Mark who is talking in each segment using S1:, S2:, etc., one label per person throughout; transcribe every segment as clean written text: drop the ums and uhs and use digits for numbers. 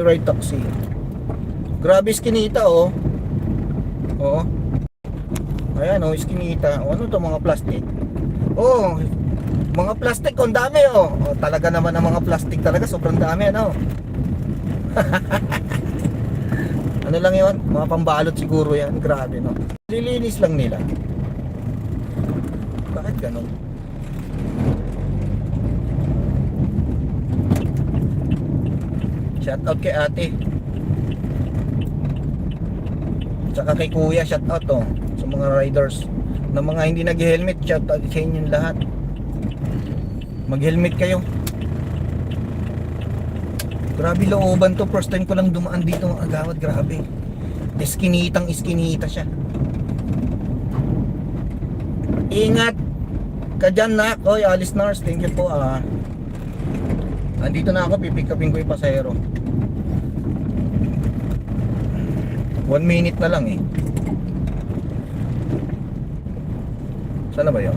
S1: Ride taxi. Grabe iskinita oh. Oh. Ayan oh, iskinita. Oh, ano to mga plastic? Oh, mga plastic, ang dami oh. Oh, talaga naman ang mga plastic talaga, sobrang dami ano. Ano lang 'yon? Mga pambalot siguro 'yan. Grabe no. Lilinis lang nila. Bakit ganun? Shout out kay ate. Tsaka kay kuya, shout out oh. Sa mga riders na mga hindi nag-helmet, shout out sa inyong lahat. Mag-helmet kayo. Grabe looban to, first time ko lang dumaan dito mga agawad, grabe. Iskinita siya. Ingat ka dyan nak. Oy, Alice Nars, thank you po Andito na ako, pipick upin ko yung pasahero. 1 minute na lang eh. Saan na ba yun?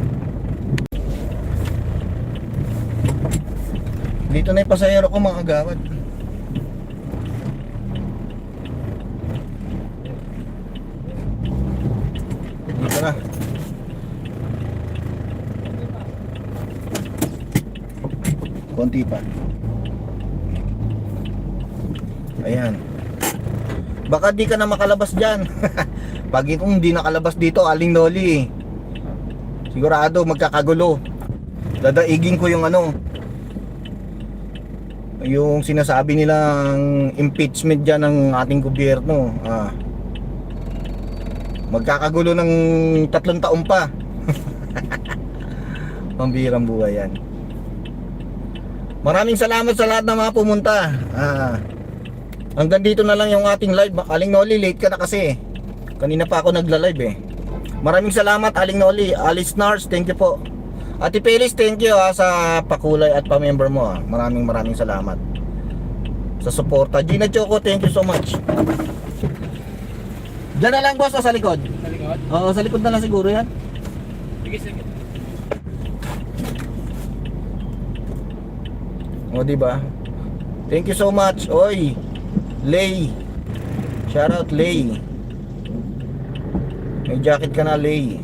S1: Dito na yung pasahero ko mga agawad. Dito na. Konti pa. Ayan. Baka di ka na makalabas dyan. Pag kung di nakalabas dito, aling noli. Sigurado magkakagulo. Dadaigin ko yung ano, yung sinasabi nilang impeachment dyan ng ating gobyerno. Magkakagulo ng 3 taon pa. Pambirang buhay yan. Maraming salamat sa lahat ng mga pumunta. Hanggang dito na lang yung ating live. Aling Noli, late ka na kasi. Kanina pa ako nagla-live eh. Maraming salamat Aling Noli. Alice Nars, thank you po. Ate Pelis, thank you sa pakulay at pa-member mo. Maraming salamat sa suporta. Gina Choco, thank you so much. Diyan na lang boss o sa likod?
S2: Sa likod?
S1: Oo, sa likod na lang siguro yan.
S2: Sige.
S1: O diba? Thank you so much. Oy, Lay. Shout out Lay. May jacket ka na Lay.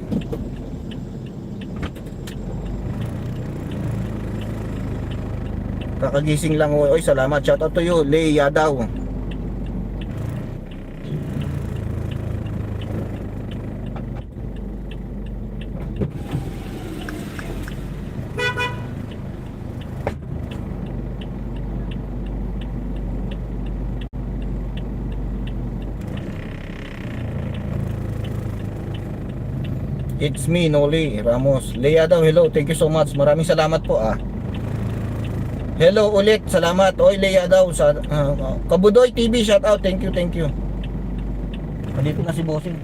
S1: Kakagising lang. Oy, salamat. Shout out to you Lay Yadaw. It's me, Noli Ramos. Leia daw, hello, thank you so much. Maraming salamat po Hello ulit, salamat. Oy, Leia daw sa Kabudoy TV, shout out, thank you. Dito na si Bossing.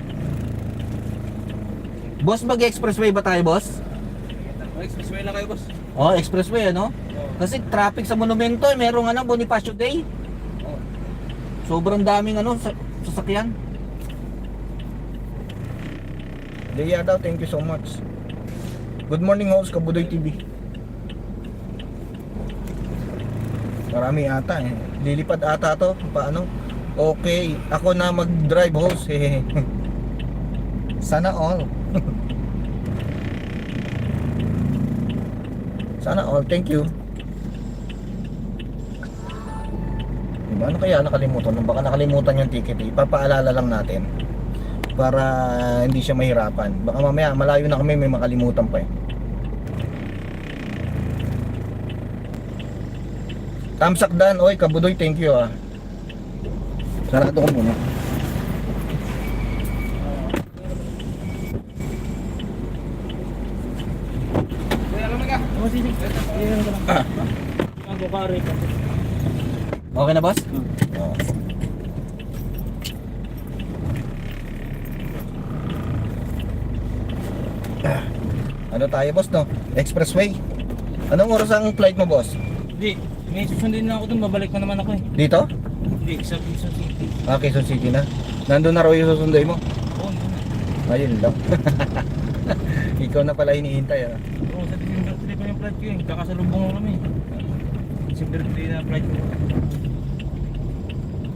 S1: Boss, mag-expressway ba tayo, boss?
S2: Expressway lang kayo, boss.
S1: Oh, expressway ano? Kasi traffic sa monumento, merong Bonifacio Day. Sobrang daming sasakyan. Leia daw, thank you so much. Good morning host, Kabudoy TV. Marami ata eh. Lilipad ata to. Paano? Okay, ako na mag-drive host. Sana all. Sana all, thank you. Diba? Ano kaya nakalimutan? Baka nakalimutan yung ticket eh. Ipapaalala lang natin para hindi siya mahirapan. Baka mamaya malayo na kami, may makalimutan pa eh. Tamsak Dan, oy Kabudoy, thank you Sarado ko muna. Okay na boss? Ano tayo boss no? Expressway. Anong oras ang flight mo boss?
S2: Hindi, may susundin na ako dun, babalik na naman ako eh.
S1: Dito?
S2: Hindi, sa Quezon City.
S1: Quezon City na. Nandun na raw yung susunday mo?
S2: Oo, hindi na.
S1: Ayun lang. Ikaw na pala hinihintay
S2: Oo, sa December 3 pa yung flight ko eh. Kakasalubong ko kami. December 3 na flight ko.